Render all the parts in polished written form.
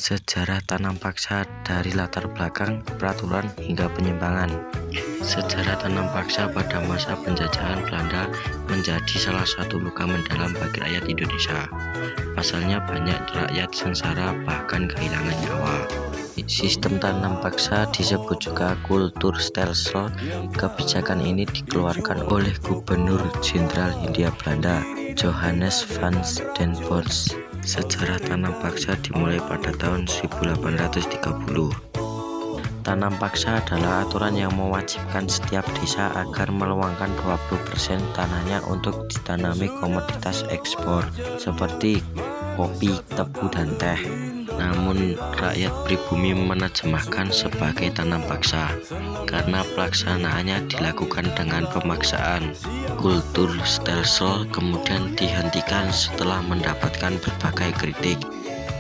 Sejarah tanam paksa dari latar belakang, peraturan, hingga penyimpangan. Sejarah tanam paksa pada masa penjajahan Belanda menjadi salah satu luka mendalam bagi rakyat Indonesia. Pasalnya banyak rakyat sengsara bahkan kehilangan nyawa. Sistem tanam paksa disebut juga Kulturstelsel. Kebijakan ini dikeluarkan oleh Gubernur Jenderal Hindia Belanda Johannes van den Bosch. Sejarah tanam paksa dimulai pada tahun 1830. Tanam paksa adalah aturan yang mewajibkan setiap desa agar meluangkan 20% tanahnya untuk ditanami komoditas ekspor seperti kopi, tebu, dan teh. Namun rakyat pribumi menerjemahkan sebagai tanam paksa karena pelaksanaannya dilakukan dengan pemaksaan. Kulturstelsel kemudian dihentikan setelah mendapatkan berbagai kritik.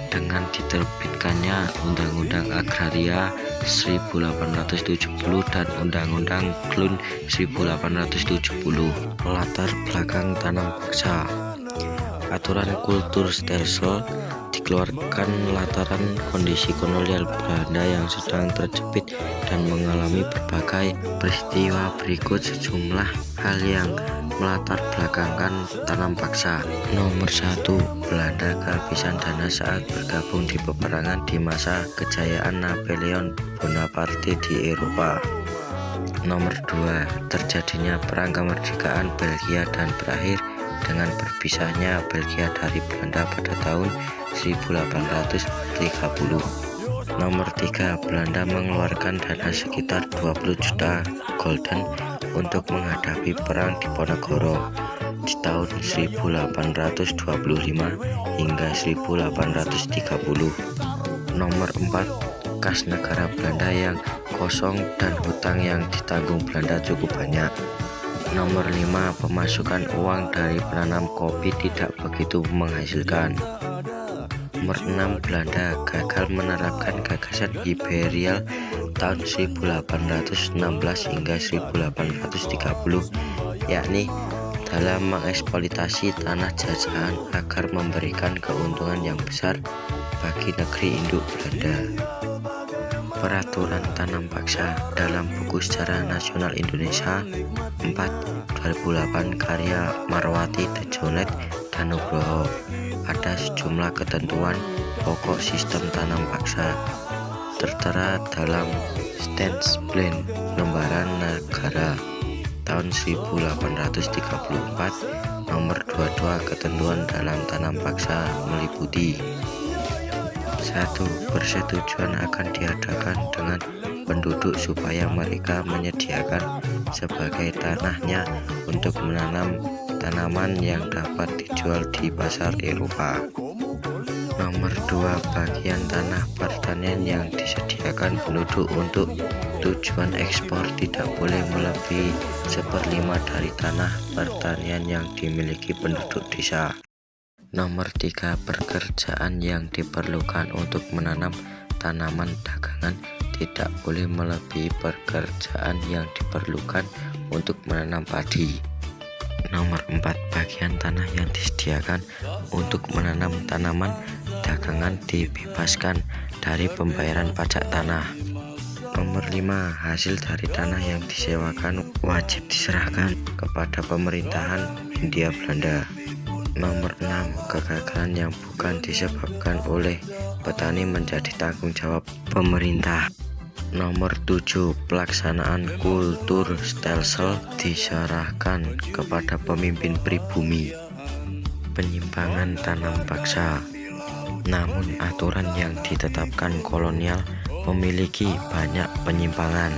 Dengan diterbitkannya Undang-Undang Agraria 1870 dan Undang-Undang Klun 1870. Latar belakang tanam paksa. Aturan Kulturstelsel dikeluarkan lantaran kondisi kolonial Belanda yang sedang terjepit dan mengalami berbagai peristiwa. Berikut sejumlah hal yang melatar belakangkan tanam paksa. Nomor 1. Belanda kehabisan dana saat bergabung di peperangan di masa kejayaan Napoleon Bonaparte di Eropa. Nomor 2. Terjadinya perang kemerdekaan Belgia dan berakhir dengan berpisahnya Belgia dari Belanda pada tahun 1830. Nomor 3. Belanda mengeluarkan dana sekitar 20 juta gulden untuk menghadapi perang Diponegoro di tahun 1825 hingga 1830. Nomor 4. Kas negara Belanda yang kosong dan hutang yang ditanggung Belanda cukup banyak. Nomor 5. Pemasukan uang dari penanam kopi tidak begitu menghasilkan. Nomor 6. Belanda gagal menerapkan gagasan imperial tahun 1816 hingga 1830, yakni dalam mengeksploitasi tanah jajahan agar memberikan keuntungan yang besar bagi negeri induk Belanda. Peraturan tanam paksa dalam buku Sejarah Nasional Indonesia 4 2008 karya Marwati Tejonet dan Nugroho. Ada sejumlah ketentuan pokok sistem tanam paksa tertera dalam Staatsplan Lembaran Negara tahun 1834 nomor 22. Ketentuan dalam tanam paksa meliputi 1. Persetujuan akan diadakan dengan penduduk supaya mereka menyediakan sebagai tanahnya untuk menanam tanaman yang dapat dijual di pasar Eropa. Nomor 2. Bagian tanah pertanian yang disediakan penduduk untuk tujuan ekspor tidak boleh melebihi 1/5 dari tanah pertanian yang dimiliki penduduk desa. Nomor 3. Pekerjaan yang diperlukan untuk menanam tanaman dagangan tidak boleh melebihi pekerjaan yang diperlukan untuk menanam padi. Nomor 4. Bagian tanah yang disediakan untuk menanam tanaman dagangan dibebaskan dari pembayaran pajak tanah. Nomor 5. Hasil dari tanah yang disewakan wajib diserahkan kepada pemerintahan Hindia Belanda. Nomor 6. Kegagalan yang bukan disebabkan oleh petani menjadi tanggung jawab pemerintah. Nomor 7. Pelaksanaan Kulturstelsel diserahkan kepada pemimpin pribumi. Penyimpangan tanam paksa. Namun aturan yang ditetapkan kolonial memiliki banyak penyimpangan.